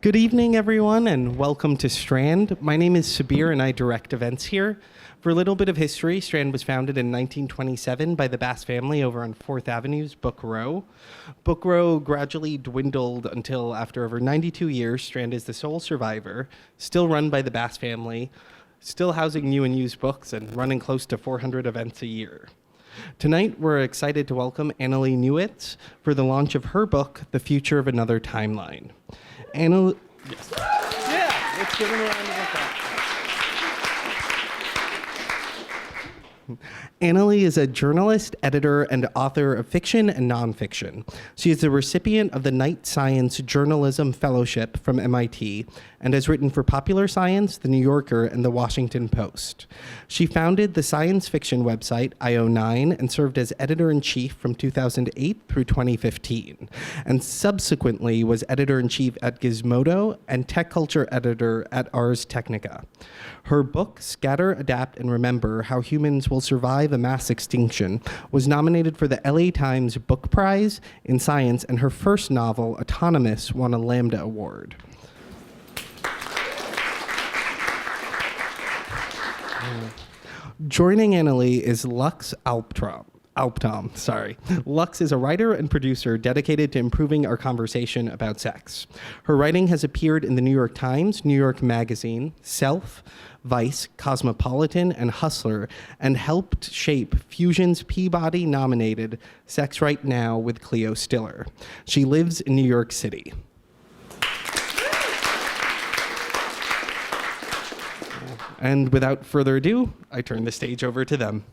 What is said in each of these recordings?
Good evening, everyone, and welcome to Strand. My name is Sabir, and I direct events here. For a little bit of history, Strand was founded in 1927 by the Bass family over on 4th Avenue's Book Row. Book Row gradually dwindled until, after over 92 years, Strand is the sole survivor, still run by the Bass family, still housing new and used books, and running close to 400 events a year. Tonight, we're excited to welcome Annalee Newitz for the launch of her book, The Future of Another Timeline. Annalee, yes. Yeah, let's give her a round of applause. Annalee is a journalist, editor, and author of fiction and nonfiction. She is the recipient of the Knight Science Journalism Fellowship from MIT and has written for Popular Science, The New Yorker, and The Washington Post. She founded the science fiction website IO9 and served as editor-in-chief from 2008 through 2015, and subsequently was editor-in-chief at Gizmodo and tech culture editor at Ars Technica. Her book, Scatter, Adapt, and Remember: How Humans Will Survive a Mass Extinction, was nominated for the LA Times Book Prize in Science, and her first novel, Autonomous, won a Lambda Award. Joining Annalee is Lux Alptom. Lux is a writer and producer dedicated to improving our conversation about sex. Her writing has appeared in the New York Times, New York Magazine, Self, Vice, Cosmopolitan, and Hustler, and helped shape Fusion's Peabody-nominated Sex Right Now with Cleo Stiller. She lives in New York City. And without further ado, I turn the stage over to them.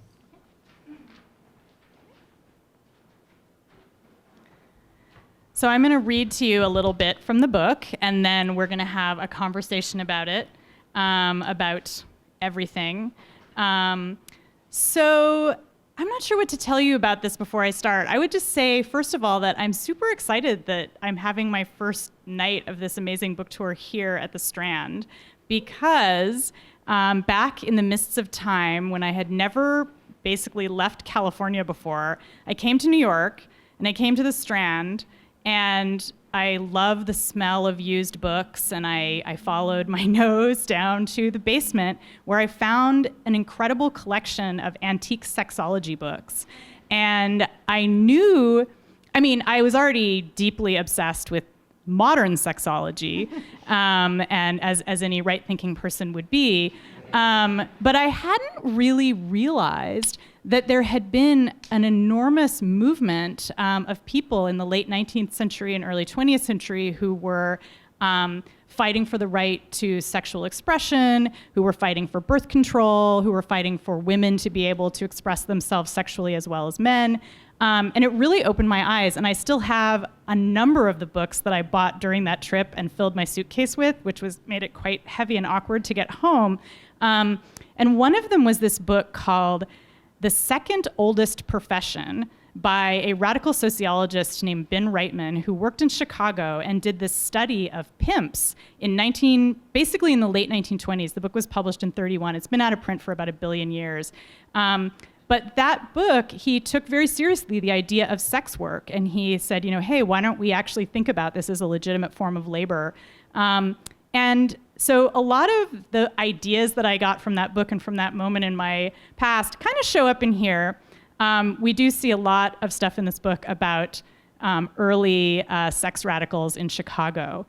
So I'm going to read to you a little bit from the book, and then we're going to have a conversation about it, about everything. So I'm not sure what to tell you about this before I start. I would just say, first of all, that I'm super excited that I'm having my first night of this amazing book tour here at the Strand, because back in the mists of time, when I had never basically left California before, I came to New York, and I came to the Strand, and I love the smell of used books, and I followed my nose down to the basement where I found an incredible collection of antique sexology books. And I was already deeply obsessed with modern sexology, and as any right-thinking person would be, but I hadn't really realized that there had been an enormous movement of people in the late 19th century and early 20th century who were fighting for the right to sexual expression, who were fighting for birth control, who were fighting for women to be able to express themselves sexually as well as men. And it really opened my eyes, and I still have a number of the books that I bought during that trip and filled my suitcase with, which made it quite heavy and awkward to get home. And one of them was this book called The Second Oldest Profession by a radical sociologist named Ben Reitman, who worked in Chicago and did this study of pimps basically in the late 1920s. The book was published in 1931. It's been out of print for about 1 billion years. But that book, he took very seriously the idea of sex work, and he said, hey, why don't we actually think about this as a legitimate form of labor? And so a lot of the ideas that I got from that book and from that moment in my past kind of show up in here. We do see a lot of stuff in this book about early sex radicals in Chicago.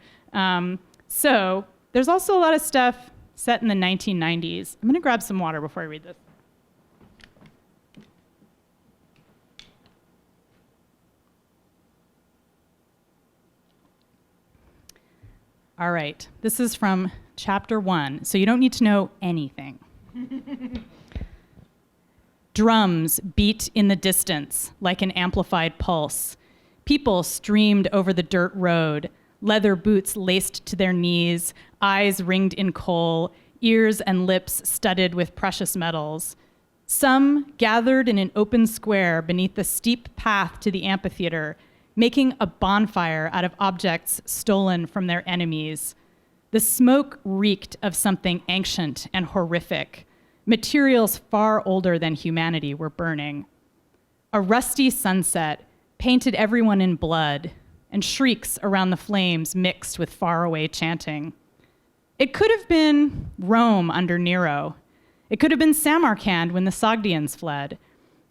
So there's also a lot of stuff set in the 1990s. I'm going to grab some water before I read this. All right, this is from chapter 1, so you don't need to know anything. Drums beat in the distance like an amplified pulse. People streamed over the dirt road, leather boots laced to their knees, eyes ringed in coal, ears and lips studded with precious metals. Some gathered in an open square beneath the steep path to the amphitheater, making a bonfire out of objects stolen from their enemies. The smoke reeked of something ancient and horrific. Materials far older than humanity were burning. A rusty sunset painted everyone in blood, and shrieks around the flames mixed with faraway chanting. It could have been Rome under Nero. It could have been Samarkand when the Sogdians fled.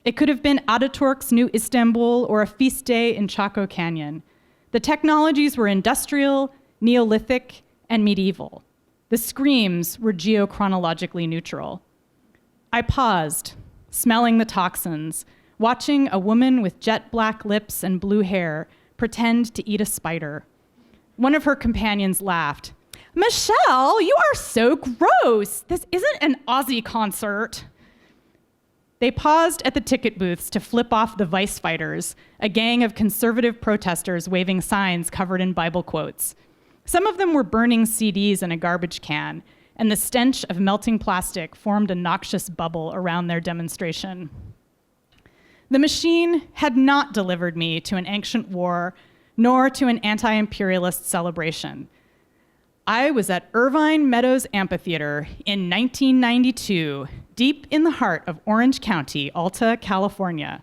It could have been Ataturk's New Istanbul or a feast day in Chaco Canyon. The technologies were industrial, Neolithic, and medieval. The screams were geochronologically neutral. I paused, smelling the toxins, watching a woman with jet black lips and blue hair pretend to eat a spider. One of her companions laughed. "Michelle, you are so gross. This isn't an Aussie concert." They paused at the ticket booths to flip off the Vice Fighters, a gang of conservative protesters waving signs covered in Bible quotes. Some of them were burning CDs in a garbage can, and the stench of melting plastic formed a noxious bubble around their demonstration. The machine had not delivered me to an ancient war, nor to an anti-imperialist celebration. I was at Irvine Meadows Amphitheater in 1992, deep in the heart of Orange County, Alta, California.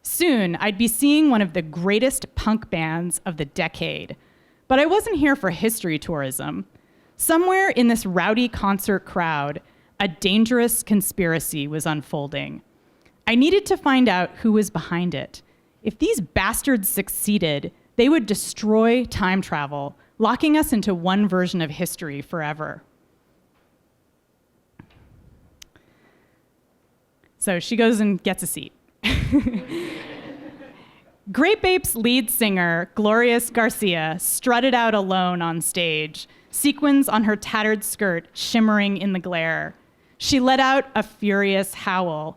Soon, I'd be seeing one of the greatest punk bands of the decade. But I wasn't here for history tourism. Somewhere in this rowdy concert crowd, a dangerous conspiracy was unfolding. I needed to find out who was behind it. If these bastards succeeded, they would destroy time travel, locking us into one version of history forever. So she goes and gets a seat. Grape Ape's lead singer, Glorious Garcia, strutted out alone on stage, sequins on her tattered skirt shimmering in the glare. She let out a furious howl.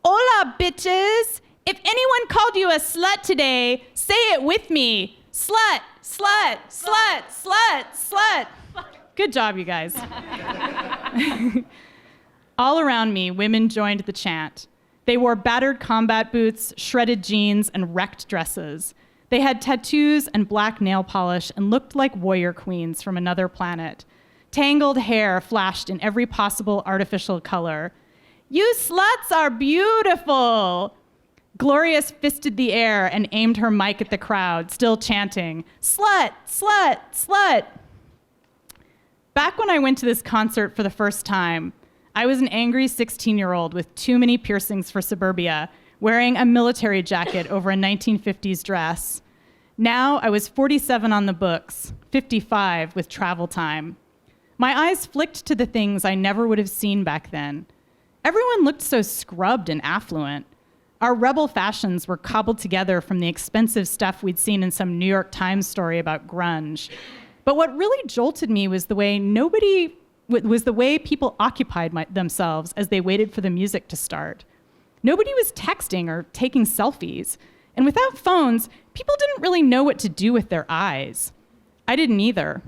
"Hola, bitches! If anyone called you a slut today, say it with me. Slut, slut, slut, slut, slut." Good job, you guys. All around me, women joined the chant. They wore battered combat boots, shredded jeans, and wrecked dresses. They had tattoos and black nail polish and looked like warrior queens from another planet. Tangled hair flashed in every possible artificial color. "You sluts are beautiful!" Glorious fisted the air and aimed her mic at the crowd, still chanting, "Slut, slut, slut." Back when I went to this concert for the first time, I was an angry 16-year-old with too many piercings for suburbia, wearing a military jacket over a 1950s dress. Now I was 47 on the books, 55 with travel time. My eyes flicked to the things I never would have seen back then. Everyone looked so scrubbed and affluent. Our rebel fashions were cobbled together from the expensive stuff we'd seen in some New York Times story about grunge. But what really jolted me was the way people occupied themselves as they waited for the music to start. Nobody was texting or taking selfies. And without phones, people didn't really know what to do with their eyes. I didn't either.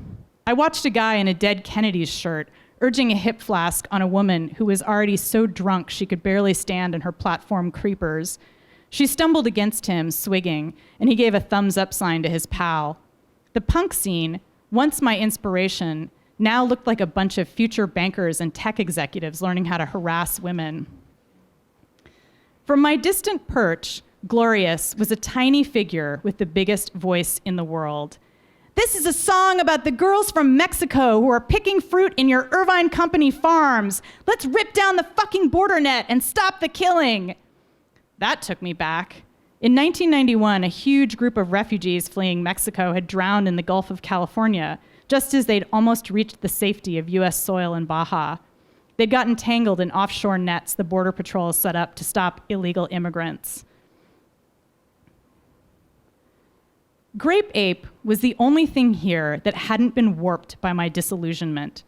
I watched a guy in a Dead Kennedys shirt urging a hip flask on a woman who was already so drunk she could barely stand in her platform creepers. She stumbled against him, swigging, and he gave a thumbs up sign to his pal. The punk scene, once my inspiration, now looked like a bunch of future bankers and tech executives learning how to harass women. From my distant perch, Glorious was a tiny figure with the biggest voice in the world. "This is a song about the girls from Mexico who are picking fruit in your Irvine Company farms. Let's rip down the fucking border net and stop the killing." That took me back. In 1991, a huge group of refugees fleeing Mexico had drowned in the Gulf of California, just as they'd almost reached the safety of US soil in Baja. They'd gotten tangled in offshore nets the Border Patrol set up to stop illegal immigrants. Grape Ape was the only thing here that hadn't been warped by my disillusionment.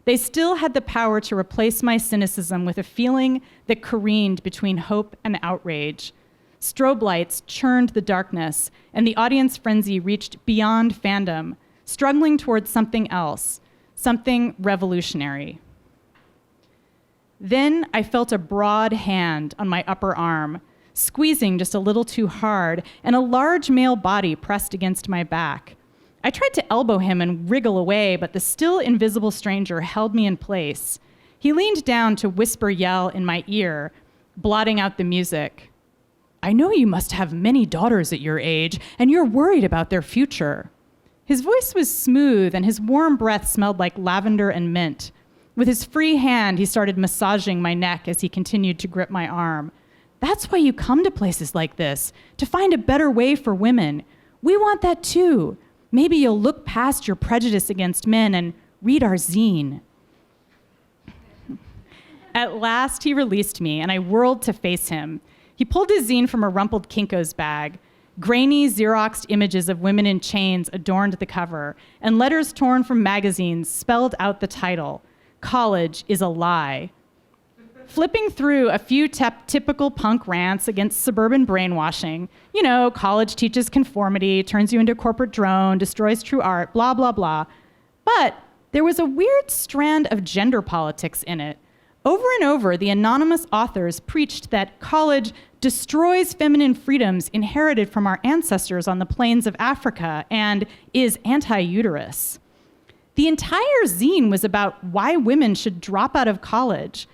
They still had the power to replace my cynicism with a feeling that careened between hope and outrage. Strobe lights churned the darkness, and the audience frenzy reached beyond fandom, struggling towards something else, something revolutionary. Then I felt a broad hand on my upper arm, squeezing just a little too hard, and a large male body pressed against my back. I tried to elbow him and wriggle away, but the still invisible stranger held me in place. He leaned down to whisper yell in my ear, blotting out the music. I know you must have many daughters at your age, and you're worried about their future. His voice was smooth, and his warm breath smelled like lavender and mint. With his free hand, he started massaging my neck as he continued to grip my arm. That's why you come to places like this, to find a better way for women. We want that too. Maybe you'll look past your prejudice against men and read our zine. At last, he released me, and I whirled to face him. He pulled his zine from a rumpled Kinko's bag. Grainy, Xeroxed images of women in chains adorned the cover, and letters torn from magazines spelled out the title, College is a Lie. Flipping through a few typical punk rants against suburban brainwashing, you know, college teaches conformity, turns you into a corporate drone, destroys true art, blah, blah, blah. But there was a weird strand of gender politics in it. Over and over, the anonymous authors preached that college destroys feminine freedoms inherited from our ancestors on the plains of Africa and is anti-uterus. The entire zine was about why women should drop out of college.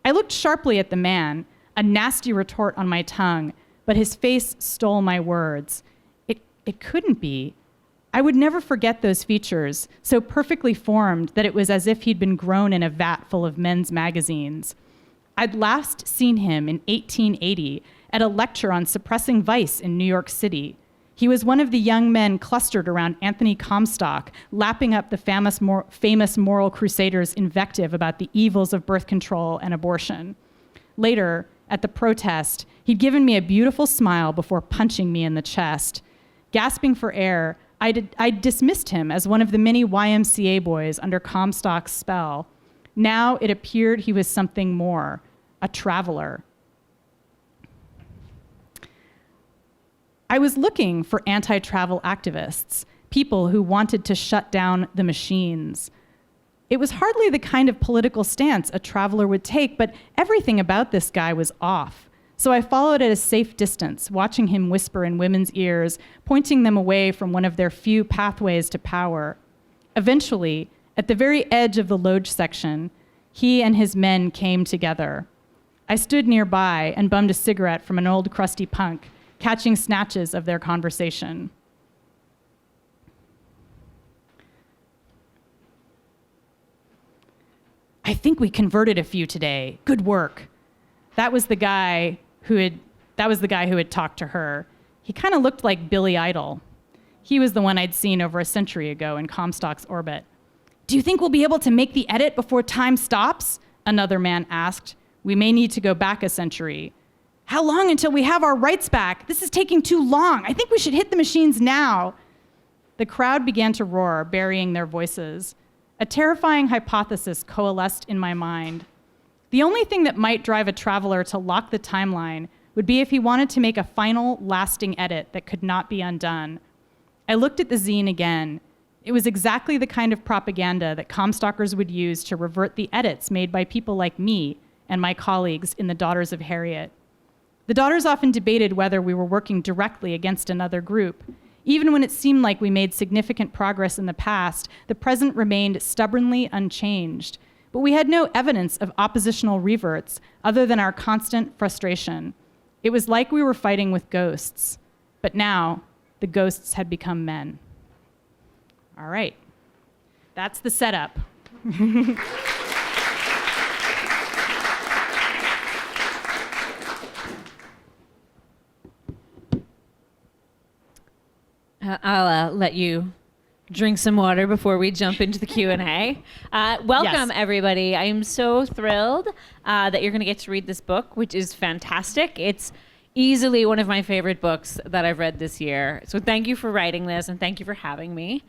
I looked sharply at the man, a nasty retort on my tongue, but his face stole my words. It couldn't be. I would never forget those features, so perfectly formed that it was as if he'd been grown in a vat full of men's magazines. I'd last seen him in 1880 at a lecture on suppressing vice in New York City. He was one of the young men clustered around Anthony Comstock, lapping up the famous moral crusader's invective about the evils of birth control and abortion. Later, at the protest, he'd given me a beautiful smile before punching me in the chest. Gasping for air, I dismissed him as one of the many YMCA boys under Comstock's spell. Now it appeared he was something more, a traveler. I was looking for anti-travel activists, people who wanted to shut down the machines. It was hardly the kind of political stance a traveler would take, but everything about this guy was off. So I followed at a safe distance, watching him whisper in women's ears, pointing them away from one of their few pathways to power. Eventually, at the very edge of the loge section, he and his men came together. I stood nearby and bummed a cigarette from an old crusty punk, catching snatches of their conversation. I think we converted a few today. Good work. That was the guy who had talked to her. He kind of looked like Billy Idol. He was the one I'd seen over a century ago in Comstock's orbit. Do you think we'll be able to make the edit before time stops? Another man asked. We may need to go back a century. How long until we have our rights back? This is taking too long. I think we should hit the machines now. The crowd began to roar, burying their voices. A terrifying hypothesis coalesced in my mind. The only thing that might drive a traveler to lock the timeline would be if he wanted to make a final, lasting edit that could not be undone. I looked at the zine again. It was exactly the kind of propaganda that Comstockers would use to revert the edits made by people like me and my colleagues in the Daughters of Harriet. The Daughters often debated whether we were working directly against another group. Even when it seemed like we made significant progress in the past, the present remained stubbornly unchanged. But we had no evidence of oppositional reverts other than our constant frustration. It was like we were fighting with ghosts. But now, the ghosts had become men. All right. That's the setup. I'll let you drink some water before we jump into the Q&A. Welcome, everybody. I am so thrilled that you're going to get to read this book, which is fantastic. It's easily one of my favorite books that I've read this year. So thank you for writing this, and thank you for having me.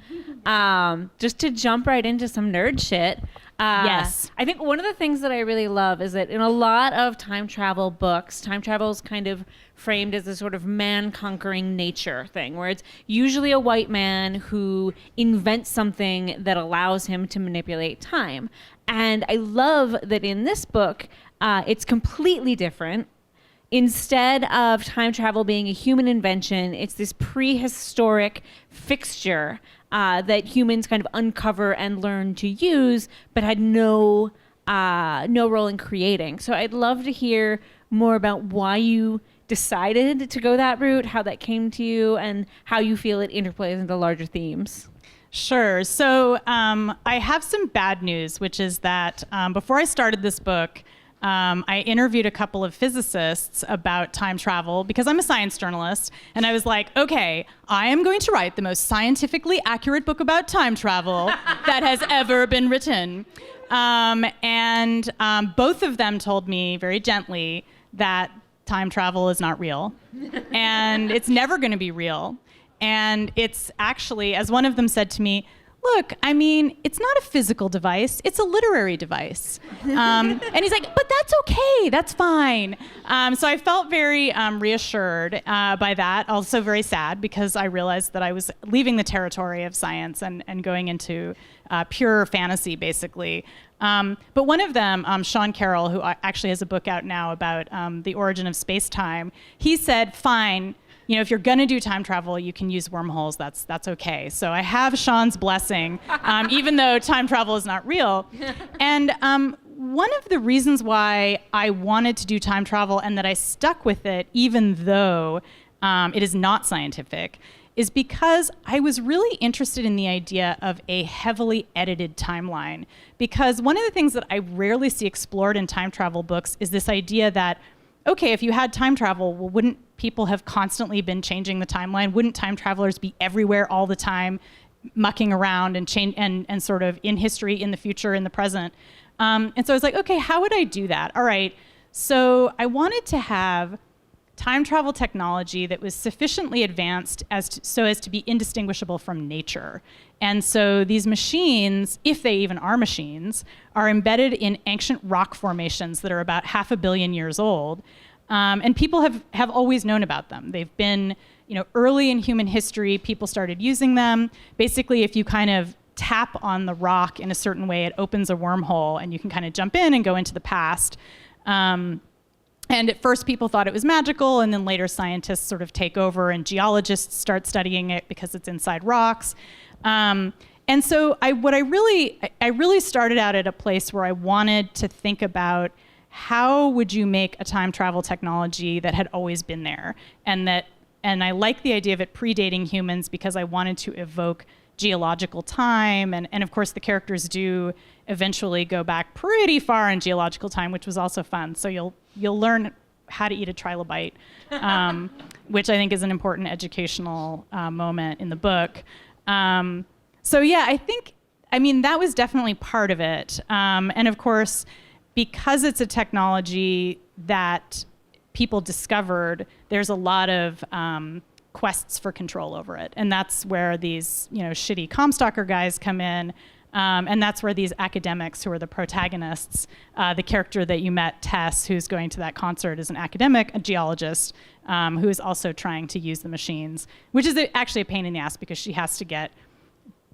Just to jump right into some nerd shit. Yes. I think one of the things that I really love is that in a lot of time travel books, time travel is kind of framed as a sort of man-conquering nature thing, where it's usually a white man who invents something that allows him to manipulate time. And I love that in this book, it's completely different. Instead of time travel being a human invention, it's this prehistoric fixture that humans kind of uncover and learn to use, but had no role in creating. So I'd love to hear more about why you decided to go that route, how that came to you, and how you feel it interplays into larger themes. Sure. So I have some bad news, which is that before I started this book, I interviewed a couple of physicists about time travel because I'm a science journalist. And I was like, okay, I am going to write the most scientifically accurate book about time travel that has ever been written. And both of them told me very gently that time travel is not real. And it's never going to be real. And it's actually, as one of them said to me, look, I mean, it's not a physical device, it's a literary device. And he's like, but that's okay, that's fine. So I felt very reassured by that, also very sad because I realized that I was leaving the territory of science and going into pure fantasy, basically. But one of them, Sean Carroll, who actually has a book out now about the origin of space-time, he said, fine, you know, if you're going to do time travel, you can use wormholes. That's okay. So I have Sean's blessing, even though time travel is not real. And one of the reasons why I wanted to do time travel and that I stuck with it, even though it is not scientific, is because I was really interested in the idea of a heavily edited timeline. Because one of the things that I rarely see explored in time travel books is this idea that, okay, if you had time travel, well, wouldn't people have constantly been changing the timeline? Wouldn't time travelers be everywhere all the time, mucking around and and sort of in history, in the future, in the present? And so I was like, okay, how would I do that? All right, so I wanted to have time travel technology that was sufficiently advanced so as to be indistinguishable from nature. And so these machines, if they even are machines, are embedded in ancient rock formations that are about 500 million years old. And people have always known about them. They've been, you know, early in human history, people started using them. Basically, if you kind of tap on the rock in a certain way, it opens a wormhole and you can kind of jump in and go into the past. And at first people thought it was magical, and then later scientists sort of take over and geologists start studying it because it's inside rocks. And so I really started out at a place where I wanted to think about how would you make a time travel technology that had always been there, and I like the idea of it predating humans because I wanted to evoke geological time, and of course the characters do eventually go back pretty far in geological time, which was also fun. So you'll learn how to eat a trilobite, which I think is an important educational moment in the book. So yeah, I mean that was definitely part of it, and of course, because it's a technology that people discovered, there's a lot of quests for control over it. And that's where these, you know, shitty Comstocker guys come in. And that's where these academics who are the protagonists, the character that you met, Tess, who's going to that concert, is an academic, a geologist, who is also trying to use the machines, which is actually a pain in the ass because she has to get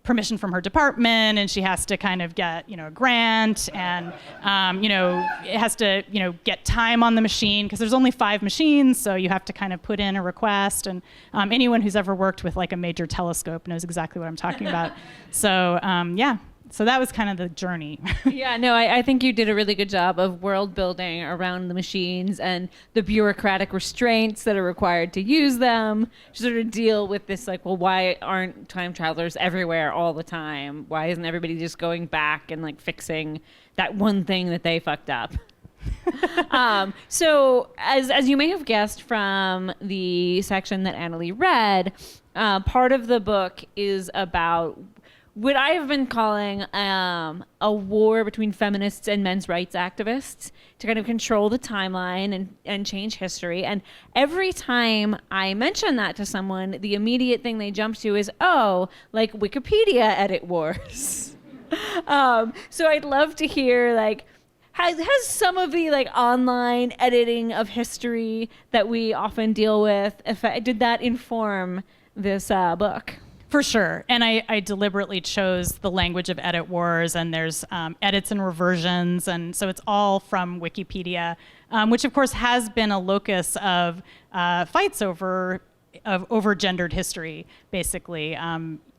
permission from her department, and she has to kind of get, you know, a grant, and it has to, you know, get time on the machine because there's only 5 machines, so you have to kind of put in a request. And anyone who's ever worked with like a major telescope knows exactly what I'm talking about. So yeah. So that was kind of the journey. Yeah, no, I think you did a really good job of world building around the machines and the bureaucratic restraints that are required to use them, to sort of deal with this, like, well, why aren't time travelers everywhere all the time? Why isn't everybody just going back and like fixing that one thing that they fucked up? So as you may have guessed from the section that Annalee read, part of the book is about what I have been calling a war between feminists and men's rights activists to kind of control the timeline and change history. And every time I mention that to someone, the immediate thing they jump to is, oh, like Wikipedia edit wars. So I'd love to hear, like, has some of the like online editing of history that we often deal with, did that inform this book? For sure. And I deliberately chose the language of edit wars, and there's edits and reversions. And so it's all from Wikipedia, which of course has been a locus of fights over gendered history, basically.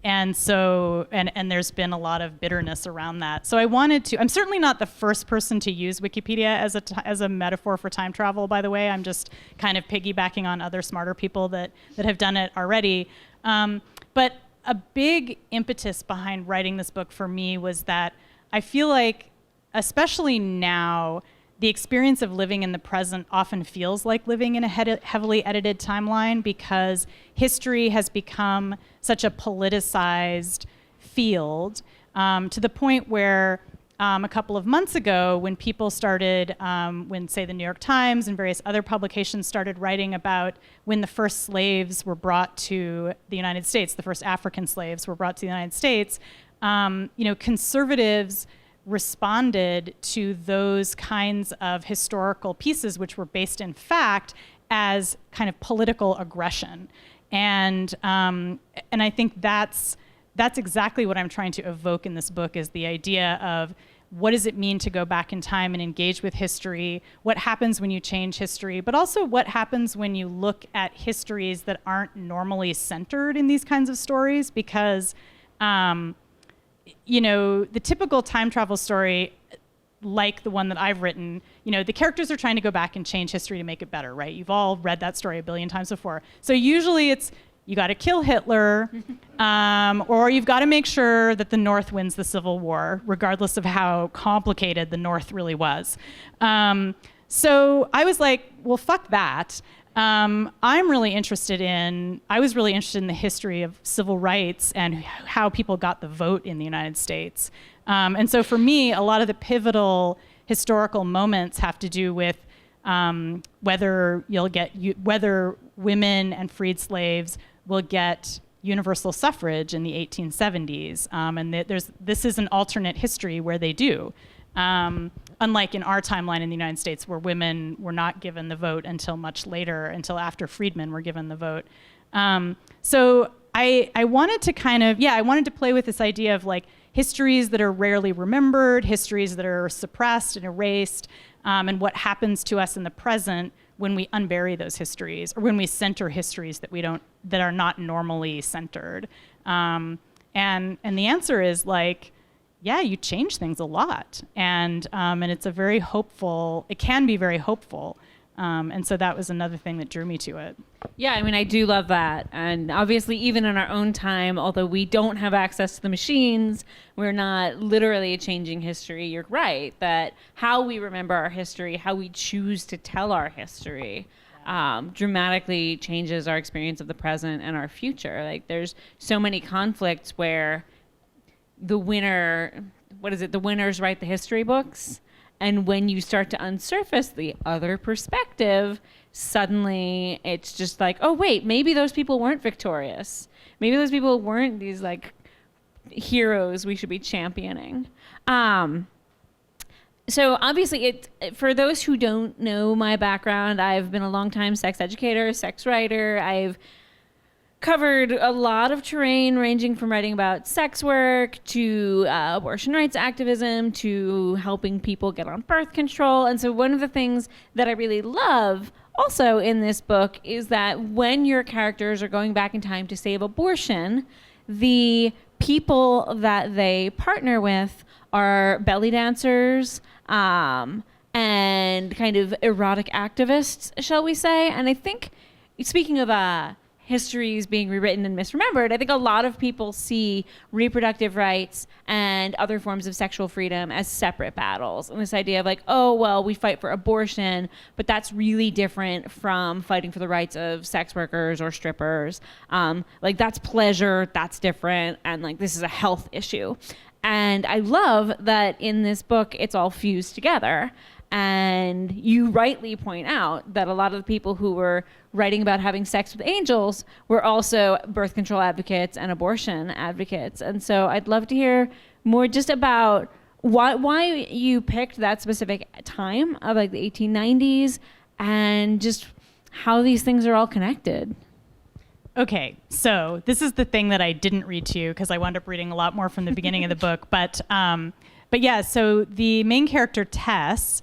and so, and there's been a lot of bitterness around that. So I wanted to, I'm certainly not the first person to use Wikipedia as a metaphor for time travel, by the way. I'm just kind of piggybacking on other smarter people that have done it already. But a big impetus behind writing this book for me was that I feel like, especially now, the experience of living in the present often feels like living in a heavily edited timeline, because history has become such a politicized field, to the point where a couple of months ago, when people started, when, say, the New York Times and various other publications started writing about when the first slaves were brought to the United States, the first African slaves were brought to the United States, conservatives responded to those kinds of historical pieces, which were based in fact, as kind of political aggression. And I think that's exactly what I'm trying to evoke in this book, is the idea of what does it mean to go back in time and engage with history, what happens when you change history, but also what happens when you look at histories that aren't normally centered in these kinds of stories, because the typical time travel story, like the one that I've written, the characters are trying to go back and change history to make it better, right? You've all read that story a billion times before. So usually it's, you got to kill Hitler, or you've got to make sure that the North wins the Civil War, regardless of how complicated the North really was. So I was like, well, fuck that. I was really interested in the history of civil rights and how people got the vote in the United States. And so for me, a lot of the pivotal historical moments have to do with whether women and freed slaves will get universal suffrage in the 1870s. And this is an alternate history where they do. Unlike in our timeline in the United States, where women were not given the vote until much later, until after freedmen were given the vote. So I wanted to I wanted to play with this idea of like histories that are rarely remembered, histories that are suppressed and erased, and what happens to us in the present when we unbury those histories, or when we center histories that are not normally centered. And the answer is like, yeah, you change things a lot, and it's it can be very hopeful, and so that was another thing that drew me to it. Yeah, I mean, I do love that, and obviously even in our own time, although we don't have access to the machines, we're not literally changing history. You're right, that how we remember our history, how we choose to tell our history, dramatically changes our experience of the present and our future. Like, there's so many conflicts where the winners write the history books, and when you start to unsurface the other perspective, suddenly it's just like, oh wait, maybe those people weren't victorious, maybe those people weren't these like heroes we should be championing. So obviously, for those who don't know my background, I've been a longtime sex educator, sex writer. I've covered a lot of terrain, ranging from writing about sex work to abortion rights activism to helping people get on birth control. And so one of the things that I really love also in this book is that when your characters are going back in time to save abortion, the people that they partner with are belly dancers and kind of erotic activists, shall we say. And I think, speaking of histories being rewritten and misremembered, I think a lot of people see reproductive rights and other forms of sexual freedom as separate battles. And this idea of like, oh, well, we fight for abortion, but that's really different from fighting for the rights of sex workers or strippers. Like, that's pleasure, that's different, and like, this is a health issue. And I love that in this book, it's all fused together. And you rightly point out that a lot of the people who were writing about having sex with angels were also birth control advocates and abortion advocates. And so I'd love to hear more just about why you picked that specific time of like the 1890s and just how these things are all connected. Okay, so this is the thing that I didn't read to you because I wound up reading a lot more from the beginning of the book. But yeah, so the main character, Tess,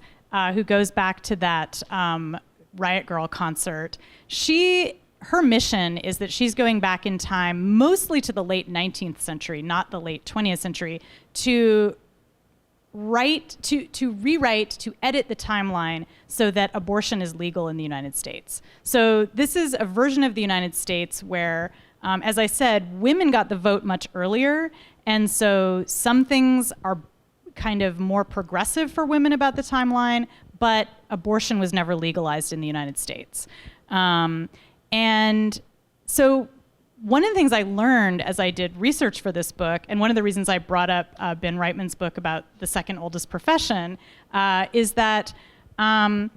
who goes back to that Riot Grrl concert, she her mission is that she's going back in time, mostly to the late 19th century, not the late 20th century, to rewrite, to edit the timeline so that abortion is legal in the United States. So this is a version of the United States where, as I said, women got the vote much earlier, and so some things are kind of more progressive for women about the timeline, but abortion was never legalized in the United States. And so one of the things I learned as I did research for this book, and one of the reasons I brought up Ben Reitman's book about the second oldest profession, is that a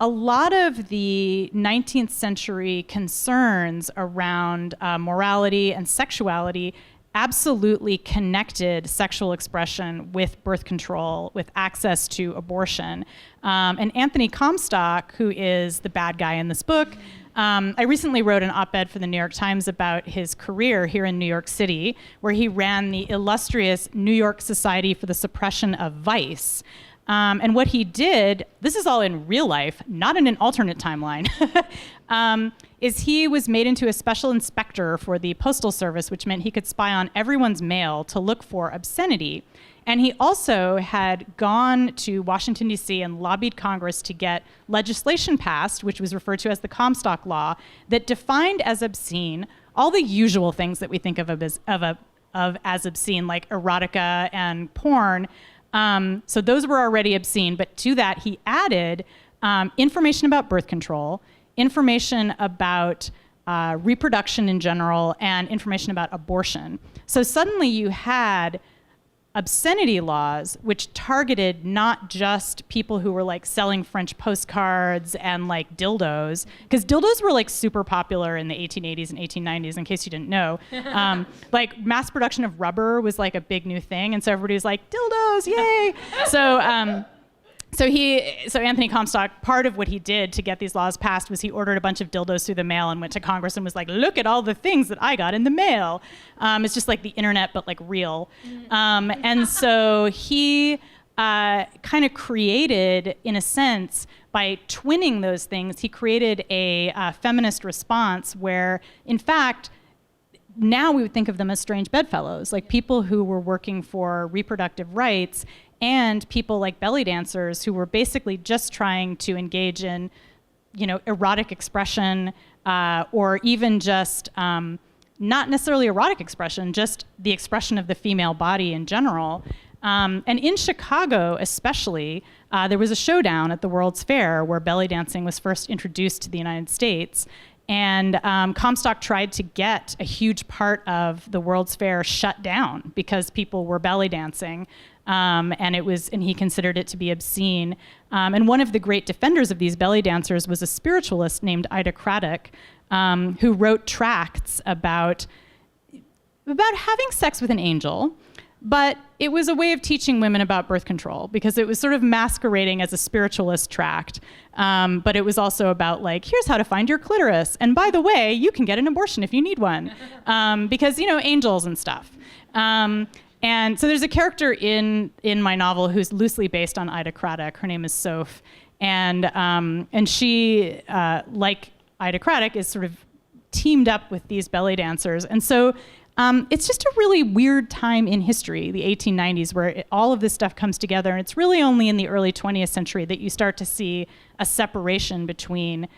lot of the 19th century concerns around morality and sexuality absolutely connected sexual expression with birth control, with access to abortion. And Anthony Comstock, who is the bad guy in this book, I recently wrote an op-ed for the New York Times about his career here in New York City, where he ran the illustrious New York Society for the Suppression of Vice. And what he did, this is all in real life, not in an alternate timeline, is he was made into a special inspector for the Postal Service, which meant he could spy on everyone's mail to look for obscenity. And he also had gone to Washington, D.C. and lobbied Congress to get legislation passed, which was referred to as the Comstock Law, that defined as obscene all the usual things that we think of as obscene, like erotica and porn. So those were already obscene, but to that he added information about birth control, information about reproduction in general, and information about abortion. So suddenly you had obscenity laws which targeted not just people who were like selling French postcards and like dildos, because dildos were like super popular in the 1880s and 1890s, in case you didn't know. Like mass production of rubber was like a big new thing, and so everybody was like, dildos, yay! So Anthony Comstock, part of what he did to get these laws passed was he ordered a bunch of dildos through the mail and went to Congress and was like, look at all the things that I got in the mail. It's just like the internet, but like real. And so he kind of created, in a sense, by twinning those things, he created a feminist response where, in fact, now we would think of them as strange bedfellows, like people who were working for reproductive rights and people like belly dancers who were basically just trying to engage in, erotic expression, or even just not necessarily erotic expression, just the expression of the female body in general. And in Chicago, especially, there was a showdown at the World's Fair where belly dancing was first introduced to the United States. And Comstock tried to get a huge part of the World's Fair shut down because people were belly dancing. And he considered it to be obscene. And one of the great defenders of these belly dancers was a spiritualist named Ida Craddock, who wrote tracts about having sex with an angel. But it was a way of teaching women about birth control because it was sort of masquerading as a spiritualist tract. But it was also about like, here's how to find your clitoris. And by the way, you can get an abortion if you need one. Because, angels and stuff. And so there's a character in my novel who's loosely based on Ida Craddock. Her name is Soph. And she, like Ida Craddock, is sort of teamed up with these belly dancers. And so it's just a really weird time in history, the 1890s, where all of this stuff comes together. And it's really only in the early 20th century that you start to see a separation between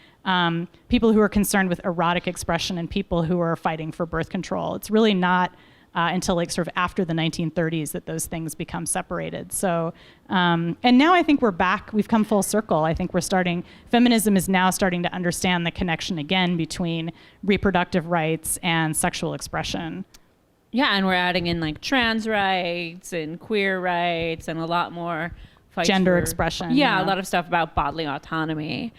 people who are concerned with erotic expression and people who are fighting for birth control. It's really not until like sort of after the 1930s that those things become separated. So, and now I think we're back, we've come full circle. I think feminism is now starting to understand the connection again between reproductive rights and sexual expression. Yeah, and we're adding in like trans rights and queer rights and a lot more gender expression. Yeah, a lot of stuff about bodily autonomy.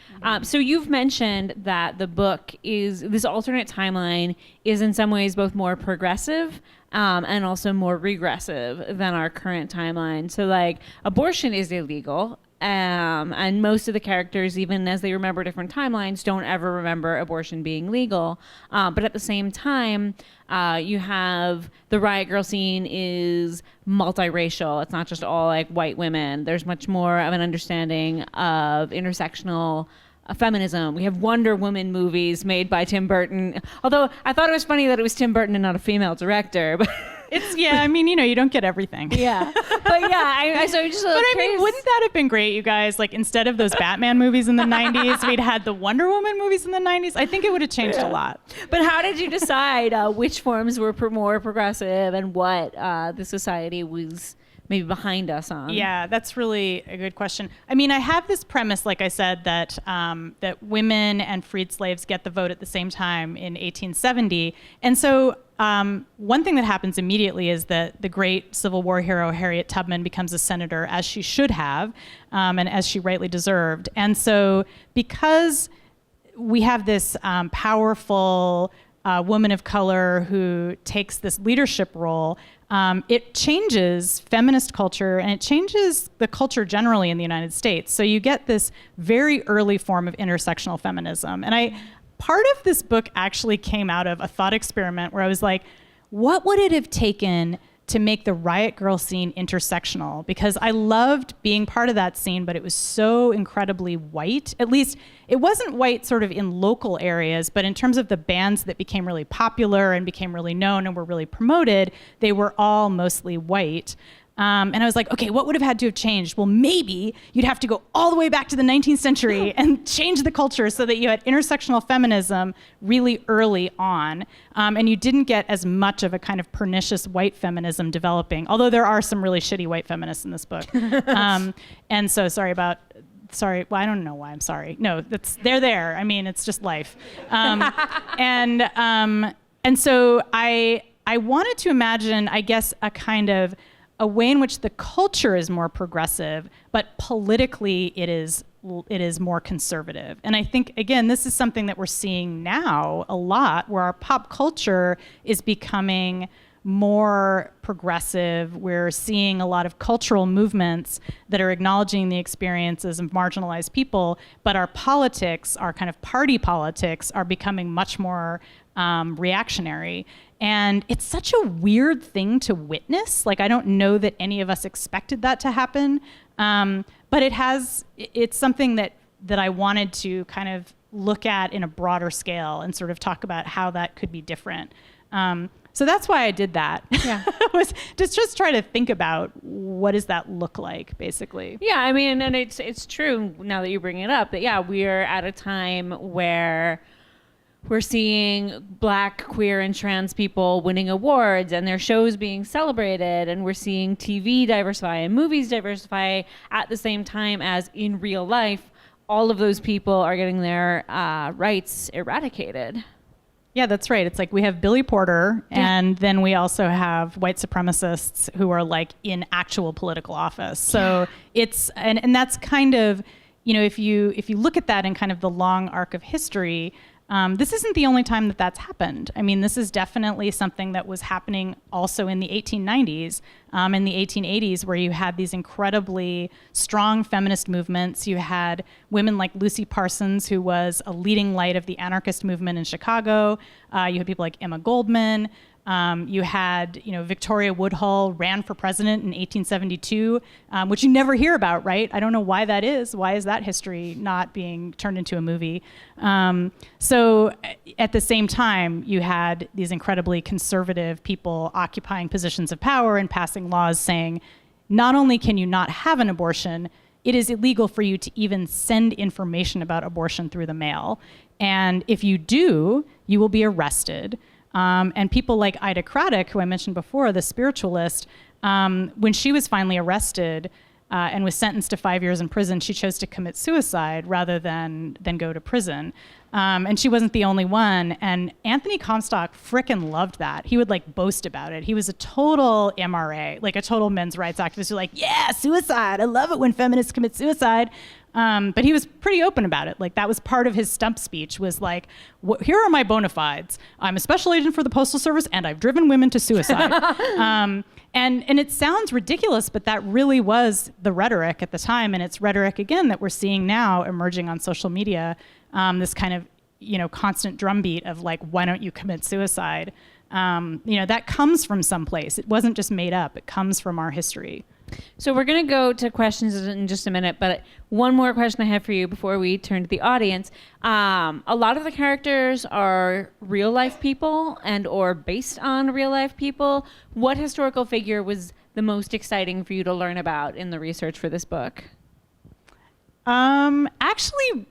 So you've mentioned that the book this alternate timeline is in some ways both more progressive and also more regressive than our current timeline. So like abortion is illegal. And most of the characters, even as they remember different timelines, don't ever remember abortion being legal. But at the same time, you have the riot grrl scene is multiracial. It's not just all like white women. There's much more of an understanding of intersectional feminism. We have Wonder Woman movies made by Tim Burton. Although I thought it was funny that it was Tim Burton and not a female director. But It's, yeah, I mean, you don't get everything. yeah. But yeah, so just But I mean, wouldn't that have been great, you guys? Like, instead of those Batman movies in the 90s, we'd had the Wonder Woman movies in the 90s. I think it would have changed a lot. But how did you decide which forms were more progressive and what the society was maybe behind us on? Yeah, that's really a good question. I mean, I have this premise, like I said, that that women and freed slaves get the vote at the same time in 1870. And so one thing that happens immediately is that the great Civil War hero Harriet Tubman becomes a senator, as she should have, and as she rightly deserved. And so because we have this powerful woman of color who takes this leadership role, it changes feminist culture and it changes the culture generally in the United States. So you get this very early form of intersectional feminism. And part of this book actually came out of a thought experiment where I was like, what would it have taken to make the Riot Grrl scene intersectional? Because I loved being part of that scene, but it was so incredibly white. At least it wasn't white sort of in local areas, but in terms of the bands that became really popular and became really known and were really promoted, they were all mostly white. And I was like, okay, what would have had to have changed? Well, maybe you'd have to go all the way back to the 19th century and change the culture so that you had intersectional feminism really early on. And you didn't get as much of a kind of pernicious white feminism developing, although there are some really shitty white feminists in this book. And so sorry, well, I don't know why I'm sorry. No, they're there. I mean, it's just life. And so I wanted to imagine, I guess, a way in which the culture is more progressive, but politically it is more conservative. And I think, again, this is something that we're seeing now a lot, where our pop culture is becoming more progressive. We're seeing a lot of cultural movements that are acknowledging the experiences of marginalized people, but our politics, our kind of party politics, are becoming much more reactionary. And it's such a weird thing to witness. Like, I don't know that any of us expected that to happen. But it's something that I wanted to kind of look at in a broader scale and sort of talk about how that could be different. So that's why I did that. Yeah. was just try to think about what does that look like, basically. Yeah, I mean, and it's true now that you bring it up that, yeah, we're at a time where we're seeing Black, queer, and trans people winning awards and their shows being celebrated, and we're seeing TV diversify and movies diversify at the same time as in real life, all of those people are getting their rights eradicated. Yeah, that's right. It's like we have Billy Porter, and then we also have white supremacists who are like in actual political office. So it's, and that's kind of, if you look at that in kind of the long arc of history, this isn't the only time that that's happened. I mean, this is definitely something that was happening also in the 1890s, in the 1880s, where you had these incredibly strong feminist movements. You had women like Lucy Parsons, who was a leading light of the anarchist movement in Chicago. You had people like Emma Goldman. You had, Victoria Woodhull ran for president in 1872, which you never hear about, right? I don't know why that is. Why is that history not being turned into a movie? So at the same time, you had these incredibly conservative people occupying positions of power and passing laws saying, not only can you not have an abortion, it is illegal for you to even send information about abortion through the mail. And if you do, you will be arrested. And people like Ida Craddock, who I mentioned before, the spiritualist, when she was finally arrested and was sentenced to 5 years in prison, she chose to commit suicide rather than go to prison. And she wasn't the only one. And Anthony Comstock frickin' loved that. He would boast about it. He was a total MRA, like a total men's rights activist who yeah, suicide. I love it when feminists commit suicide. But he was pretty open about it. That was part of his stump speech, was here are my bona fides. I'm a special agent for the Postal Service and I've driven women to suicide. And it sounds ridiculous, but that really was the rhetoric at the time. And it's rhetoric, again, that we're seeing now emerging on social media, this kind of, constant drumbeat of why don't you commit suicide? That comes from someplace. It wasn't just made up. It comes from our history. So we're going to go to questions in just a minute, but one more question I have for you before we turn to the audience. A lot of the characters are real life people and or based on real life people. What historical figure was the most exciting for you to learn about in the research for this book? Actually,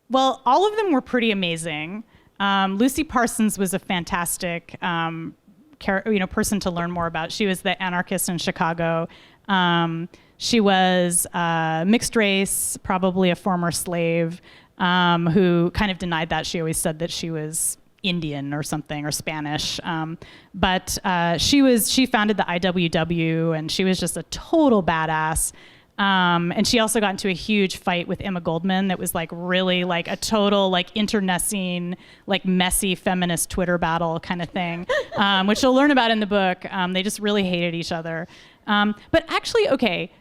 well, all of them were pretty amazing. Lucy Parsons was a fantastic person to learn more about. She was the anarchist in Chicago. She was mixed race, probably a former slave, who kind of denied that. She always said that she was Indian or something, or Spanish. But she founded the IWW, and she was just a total badass. And she also got into a huge fight with Emma Goldman that was like really like a total like internecine, like messy feminist Twitter battle kind of thing, which you'll learn about in the book. They just really hated each other. But actually, okay,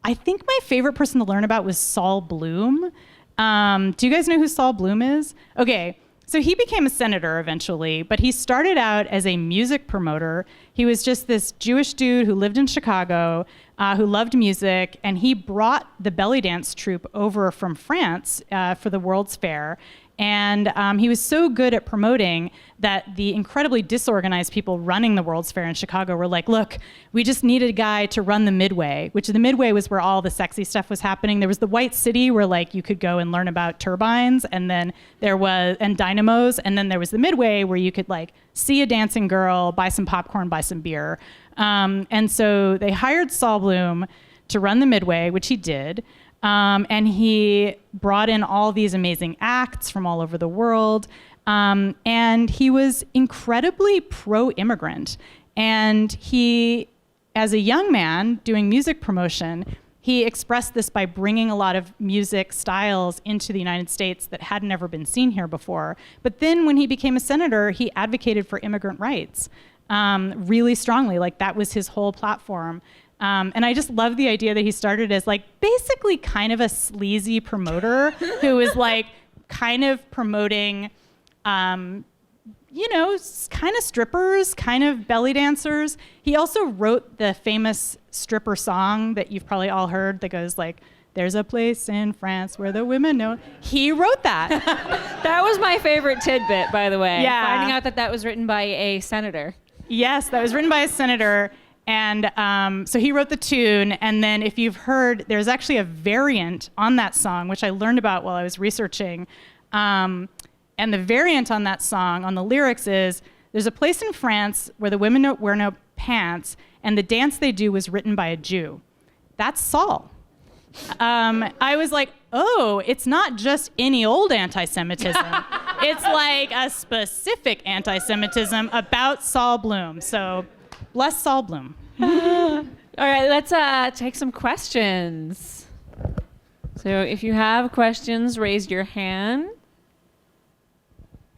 I think my favorite person to learn about was Saul Bloom. Do you guys know who Saul Bloom is? Okay. So he became a senator eventually, but he started out as a music promoter. He was just this Jewish dude who lived in Chicago, who loved music, and he brought the belly dance troupe over from France for the World's Fair. And he was so good at promoting that the incredibly disorganized people running the World's Fair in Chicago were like, look, we just needed a guy to run the Midway, which the Midway was where all the sexy stuff was happening. There was the White City where like you could go and learn about turbines, and then and dynamos, and then there was the Midway where you could like see a dancing girl, buy some popcorn, buy some beer. And so they hired Saul Bloom to run the Midway, which he did. And he brought in all these amazing acts from all over the world. And he was incredibly pro-immigrant. And he, as a young man doing music promotion, he expressed this by bringing a lot of music styles into the United States that had never been seen here before. But then when he became a senator, he advocated for immigrant rights really strongly. Like that was his whole platform. And I just love the idea that he started as like basically kind of a sleazy promoter who was like kind of promoting, kind of strippers, kind of belly dancers. He also wrote the famous stripper song that you've probably all heard that goes like, there's a place in France where the women know. He wrote that. That was my favorite tidbit, by the way. Yeah. Finding out that was written by a senator. Yes, that was written by a senator. And so he wrote the tune, and then if you've heard, there's actually a variant on that song, which I learned about while I was researching. And the variant on that song, on the lyrics is, there's a place in France where the women wear no pants, and the dance they do was written by a Jew. That's Saul. I was like, oh, it's not just any old anti-Semitism. It's like a specific anti-Semitism about Saul Bloom. So bless Saul Bloom. All right, let's take some questions. So if you have questions, raise your hand.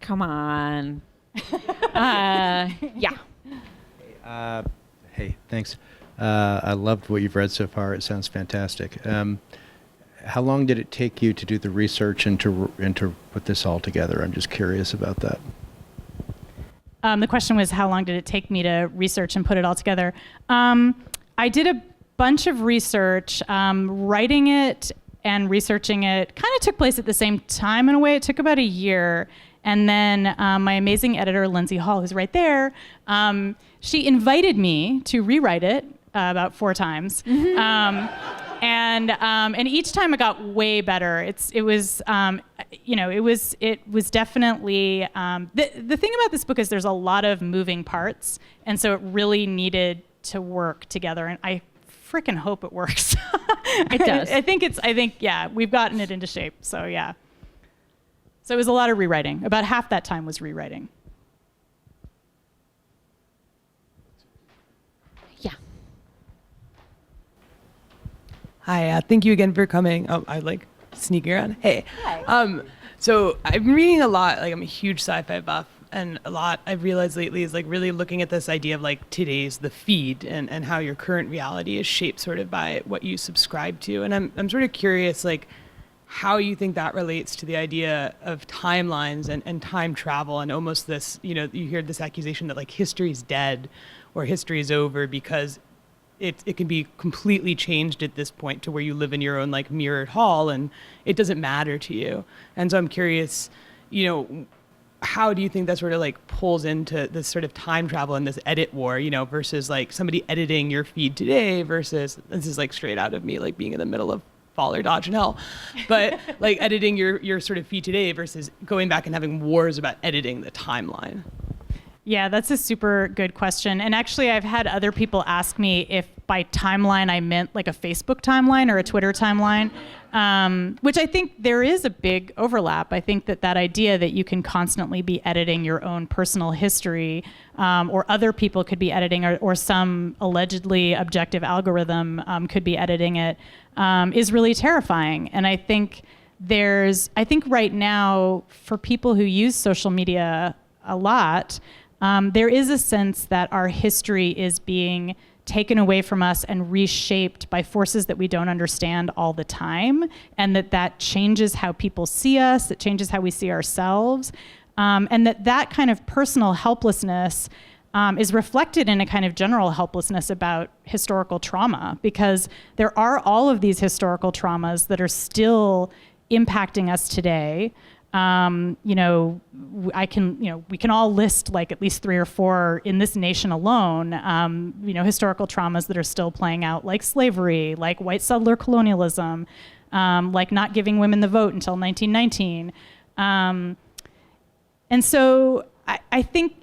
Come on. Yeah. Hey, thanks. I loved what you've read so far. It sounds fantastic. How long did it take you to do the research and to put this all together? I'm just curious about that. The question was, how long did it take me to research and put it all together? I did a bunch of research. Writing it and researching it kind of took place at the same time in a way. It took about a year. And then my amazing editor, Lindsay Hall, who's right there, she invited me to rewrite it about 4 times. And each time it got way better. It was definitely, the thing about this book is there's a lot of moving parts. And so it really needed to work together. And I freaking hope it works. It does. I think, yeah, we've gotten it into shape. So yeah. So it was a lot of rewriting. About half that time was rewriting. Yeah. Hi, thank you again for coming. I like sneaking around. Hey. Hi. So I've been reading a lot. Like I'm a huge sci-fi buff, and a lot I've realized lately is like really looking at this idea of like today's the feed and how your current reality is shaped sort of by what you subscribe to. And I'm sort of curious like how you think that relates to the idea of timelines and time travel and almost this, you hear this accusation that like history's dead or history is over because it can be completely changed at this point to where you live in your own like mirrored hall and it doesn't matter to you. And so I'm curious, you know, how do you think that sort of like pulls into this sort of time travel and this edit war, you know, versus like somebody editing your feed today versus, this is like straight out of me, like being in the middle of Fall or Dodge in Hell, but like editing your sort of feed today versus going back and having wars about editing the timeline. Yeah, that's a super good question. And actually, I've had other people ask me if by timeline I meant like a Facebook timeline or a Twitter timeline, which I think there is a big overlap. I think that idea that you can constantly be editing your own personal history, or other people could be editing, or some allegedly objective algorithm could be editing it, is really terrifying. And I think right now, for people who use social media a lot, there is a sense that our history is being taken away from us and reshaped by forces that we don't understand all the time, and that changes how people see us, it changes how we see ourselves, and that kind of personal helplessness is reflected in a kind of general helplessness about historical trauma, because there are all of these historical traumas that are still impacting us today. You know, we can all list like at least 3 or 4 in this nation alone, you know, historical traumas that are still playing out, like slavery, like white settler colonialism, like not giving women the vote until 1919. And so I think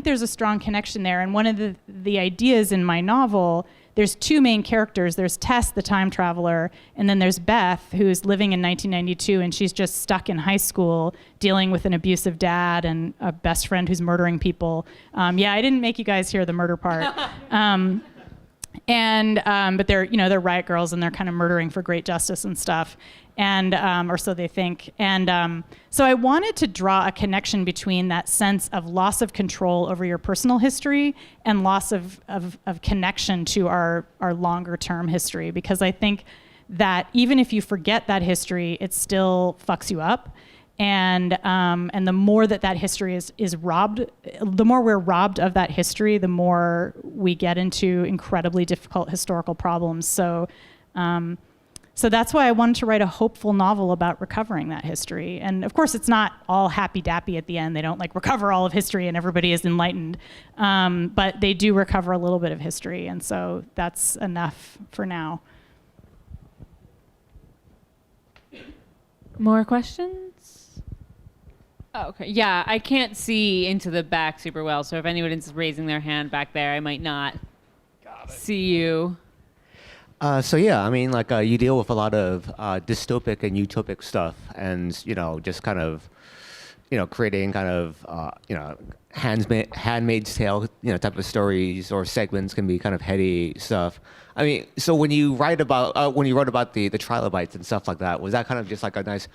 there's a strong connection there. And one of the ideas in my novel, there's 2 main characters. There's Tess, the time traveler, and then there's Beth, who's living in 1992, and she's just stuck in high school dealing with an abusive dad and a best friend who's murdering people. Yeah, I didn't make you guys hear the murder part. But they're riot girls, and they're kind of murdering for great justice and stuff. And, or so they think. And so I wanted to draw a connection between that sense of loss of control over your personal history and loss of connection to our longer term history, because I think that even if you forget that history, it still fucks you up. And the more that history is robbed, the more we're robbed of that history, the more we get into incredibly difficult historical problems. So that's why I wanted to write a hopeful novel about recovering that history. And of course, it's not all happy-dappy at the end. They don't like recover all of history and everybody is enlightened. But they do recover a little bit of history. And so that's enough for now. More questions? Oh, okay. Yeah, I can't see into the back super well. So if anyone is raising their hand back there, I might not see you. So yeah, I mean, like you deal with a lot of dystopic and utopic stuff, and you know, just kind of, you know, creating kind of, you know, Handmaid's Tale, you know, type of stories or segments can be kind of heady stuff. I mean, so when you wrote about the trilobites and stuff like that, was that kind of just like a nice,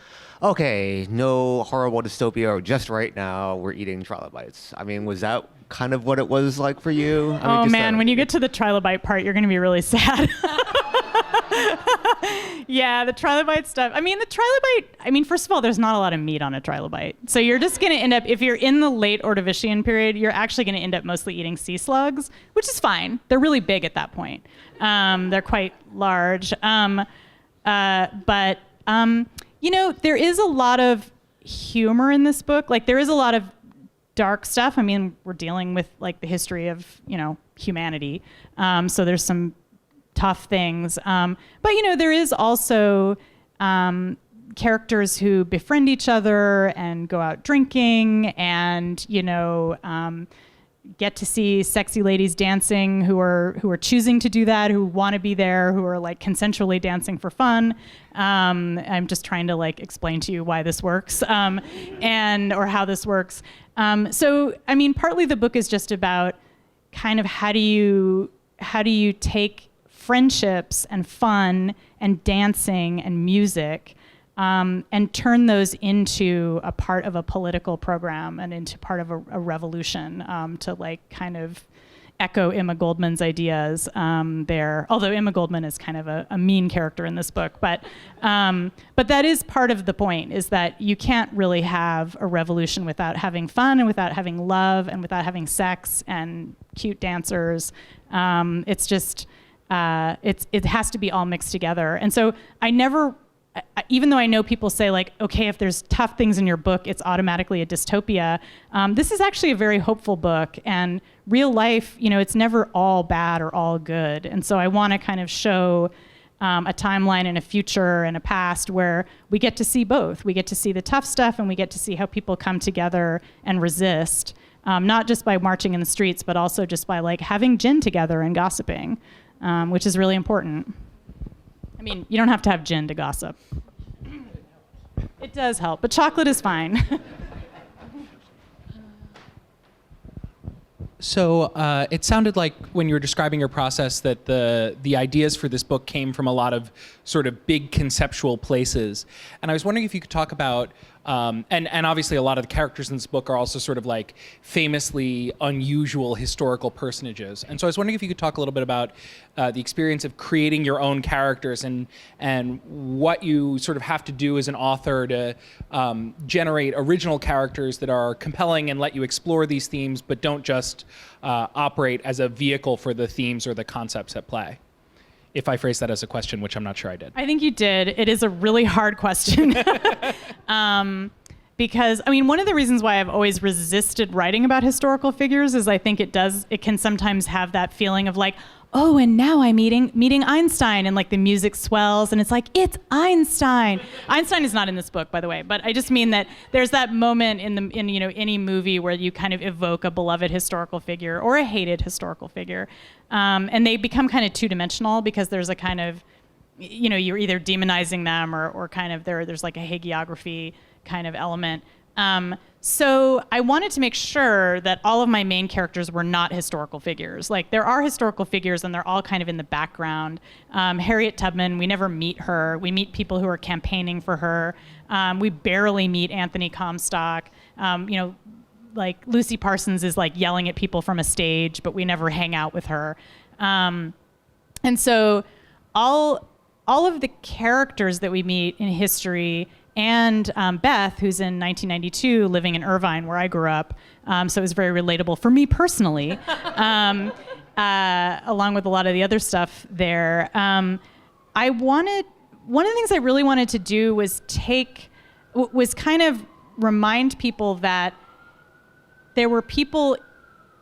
okay, no horrible dystopia, or just right now we're eating trilobites? I mean, was that kind of what it was like for you? I mean, man, when you get to the trilobite part, you're going to be really sad. Yeah, the trilobite stuff. I mean, first of all, there's not a lot of meat on a trilobite. So you're just going to end up, if you're in the late Ordovician period, you're actually going to end up mostly eating sea slugs, which is fine. They're really big at that point. They're quite large. But you know, there is a lot of humor in this book. Like, there is a lot of dark stuff. I mean, we're dealing with like the history of, you know, humanity. So there's some tough things. But, you know, there is also characters who befriend each other and go out drinking and, you know, get to see sexy ladies dancing who are choosing to do that, who want to be there, who are like consensually dancing for fun. I'm just trying to like explain to you why this works, or how this works. So, I mean, partly the book is just about kind of how do you take friendships and fun and dancing and music, and turn those into a part of a political program and into part of a revolution, to like kind of echo Emma Goldman's ideas there. Although Emma Goldman is kind of a mean character in this book, but that is part of the point, is that you can't really have a revolution without having fun and without having love and without having sex and cute dancers. It's just it has to be all mixed together. And so I never, even though I know people say like, okay, if there's tough things in your book, it's automatically a dystopia. This is actually a very hopeful book, and real life, it's never all bad or all good. And so I want to kind of show a timeline and a future and a past where we get to see both. We get to see the tough stuff, and we get to see how people come together and resist, not just by marching in the streets, but also just by like having gin together and gossiping, which is really important. I mean, you don't have to have gin to gossip. It does help, but chocolate is fine. So it sounded like when you were describing your process that the ideas for this book came from a lot of sort of big conceptual places. And I was wondering if you could talk about, and obviously a lot of the characters in this book are also sort of like famously unusual historical personages. And so I was wondering if you could talk a little bit about the experience of creating your own characters and what you sort of have to do as an author to generate original characters that are compelling and let you explore these themes, but don't just operate as a vehicle for the themes or the concepts at play. If I phrased that as a question, which I'm not sure I did. I think you did. It is a really hard question. Because, I mean, one of the reasons why I've always resisted writing about historical figures is I think it can sometimes have that feeling of like, oh, and now I'm meeting Einstein, and like the music swells, and it's like, it's Einstein. Einstein is not in this book, by the way, but I just mean that there's that moment in any movie where you kind of evoke a beloved historical figure or a hated historical figure, and they become kind of two-dimensional because there's a kind of, you're either demonizing them or kind of there's like a hagiography kind of element. So I wanted to make sure that all of my main characters were not historical figures. Like, there are historical figures, and they're all kind of in the background. Harriet Tubman, we never meet her. We meet people who are campaigning for her. We barely meet Anthony Comstock. Like Lucy Parsons is like yelling at people from a stage, but we never hang out with her. And so all of the characters that we meet in history, and Beth, who's in 1992 living in Irvine, where I grew up, so it was very relatable for me personally, along with a lot of the other stuff there. One of the things I really wanted to do was kind of remind people that there were people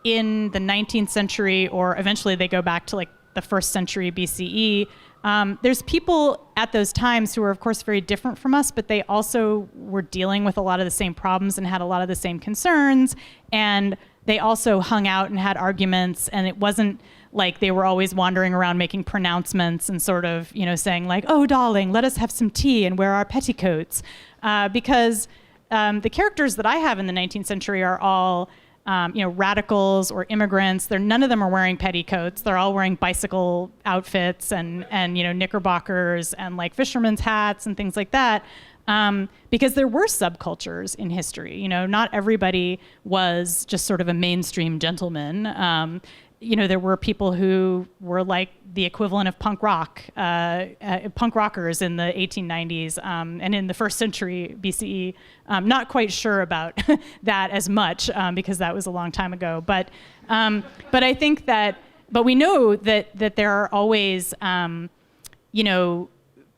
in the 19th century, or eventually they go back to like the 1st century BCE. There's people at those times who are, of course, very different from us, but they also were dealing with a lot of the same problems and had a lot of the same concerns. And they also hung out and had arguments. And it wasn't like they were always wandering around making pronouncements and sort of, saying like, oh, darling, let us have some tea and wear our petticoats. Because the characters that I have in the 19th century are all radicals or immigrants. None of them are wearing petticoats. They're all wearing bicycle outfits and knickerbockers and like fishermen's hats and things like that. Because there were subcultures in history. Not everybody was just sort of a mainstream gentleman. There were people who were like the equivalent of punk rockers in the 1890s and in the 1st century BCE. Not quite sure about that as much because that was a long time ago. But I think but we know that there are always,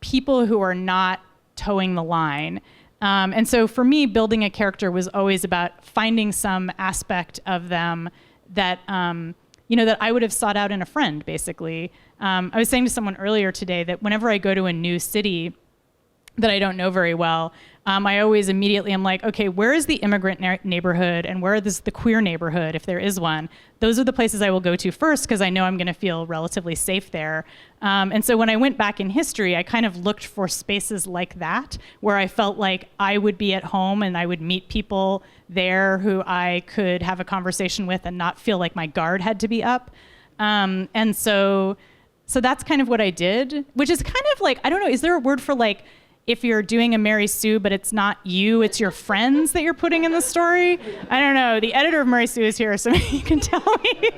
people who are not towing the line. And so for me, building a character was always about finding some aspect of them that, that I would have sought out in a friend, basically. I was saying to someone earlier today that whenever I go to a new city that I don't know very well, I always immediately am like, okay, where is the immigrant neighborhood and where is the queer neighborhood, if there is one? Those are the places I will go to first because I know I'm going to feel relatively safe there. And so when I went back in history, I kind of looked for spaces like that where I felt like I would be at home and I would meet people there who I could have a conversation with and not feel like my guard had to be up. And so that's kind of what I did, which is kind of like, I don't know, is there a word for like, if you're doing a Mary Sue, but it's not you, it's your friends that you're putting in the story? I don't know. The editor of Mary Sue is here, so maybe you can tell me.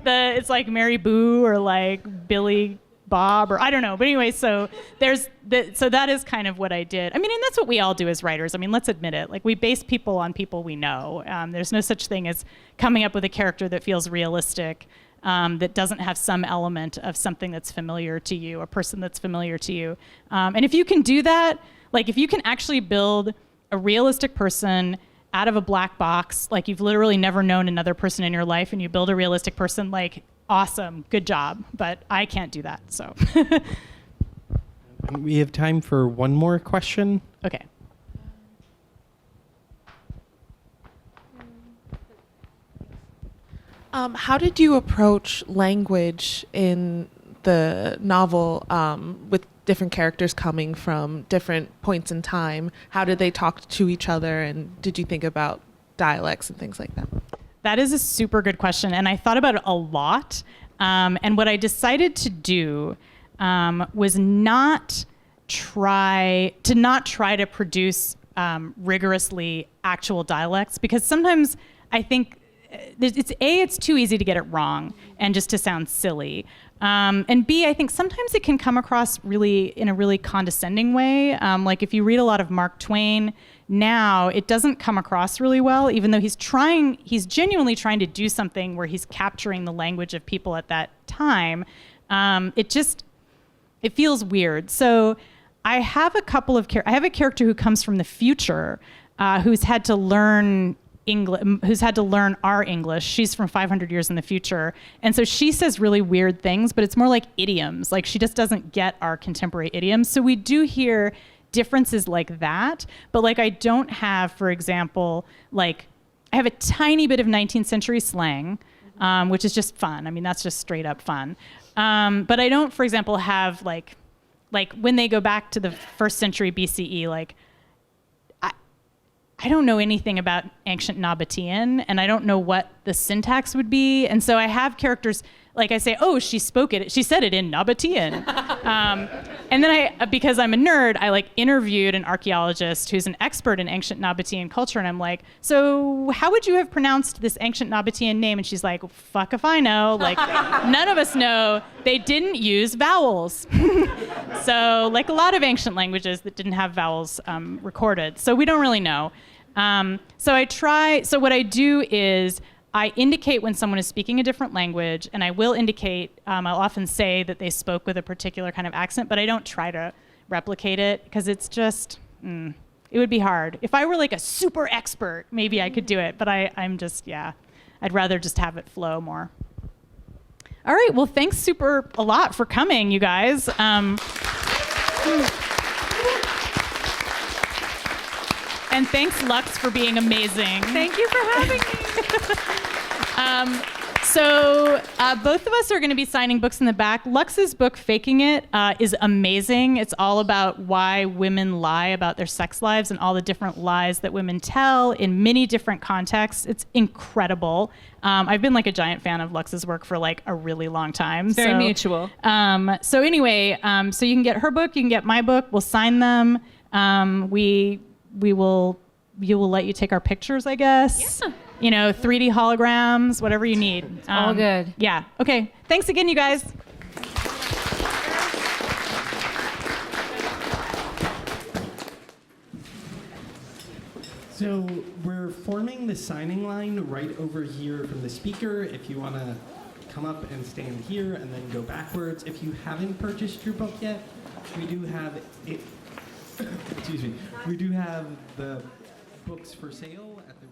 It's like Mary Boo or like Billy Bob, or I don't know. But anyway, so that is kind of what I did. I mean, and that's what we all do as writers. I mean, let's admit it. Like, we base people on people we know. There's no such thing as coming up with a character that feels realistic. that doesn't have some element of something that's familiar to you, a person that's familiar to you. And if you can do that, like if you can actually build a realistic person out of a black box, like you've literally never known another person in your life and you build a realistic person, like awesome, good job. But I can't do that, so. We have time for one more question. Okay. How did you approach language in the novel with different characters coming from different points in time? How did they talk to each other, and did you think about dialects and things like that? That is a super good question, and I thought about it a lot. And what I decided to do was not try to produce rigorously actual dialects, because sometimes I think it's too easy to get it wrong and just to sound silly. And B, I think sometimes it can come across in a really condescending way. Like if you read a lot of Mark Twain now, it doesn't come across really well, even though he's genuinely trying to do something where he's capturing the language of people at that time. It feels weird. So I have a character who comes from the future, who's had to learn our English. She's from 500 years in the future. And so she says really weird things, but it's more like idioms. Like she just doesn't get our contemporary idioms. So we do hear differences like that. But like I don't have, for example, like I have a tiny bit of 19th century slang, which is just fun. I mean, that's just straight up fun. But I don't, for example, have like when they go back to the 1st century BCE, like I don't know anything about ancient Nabatean, and I don't know what the syntax would be. And so I have characters, like I say, oh, she said it in Nabatean. And then because I'm a nerd, I like interviewed an archaeologist who's an expert in ancient Nabatean culture, and I'm like, so how would you have pronounced this ancient Nabatean name? And she's like, well, fuck if I know. Like, none of us know. They didn't use vowels. So like a lot of ancient languages that didn't have vowels recorded. So we don't really know. So what I do is I indicate when someone is speaking a different language, and I will indicate, I'll often say that they spoke with a particular kind of accent, but I don't try to replicate it because it's just, it would be hard. If I were like a super expert, maybe I could do it, but I'd rather just have it flow more. All right, well, thanks a lot for coming, you guys. And thanks, Lux, for being amazing. Thank you for having me. So both of us are going to be signing books in the back. Lux's book, Faking It, is amazing. It's all about why women lie about their sex lives and all the different lies that women tell in many different contexts. It's incredible. I've been like a giant fan of Lux's work for like a really long time. Very mutual. So anyway, so you can get her book, you can get my book. We'll sign them. We will let you take our pictures, I guess. Yeah. 3D holograms, whatever you need. All good. Yeah. Okay. Thanks again, you guys. So we're forming the signing line right over here from the speaker. If you want to come up and stand here and then go backwards. If you haven't purchased your book yet, we do have it. Excuse me. We do have the books for sale at the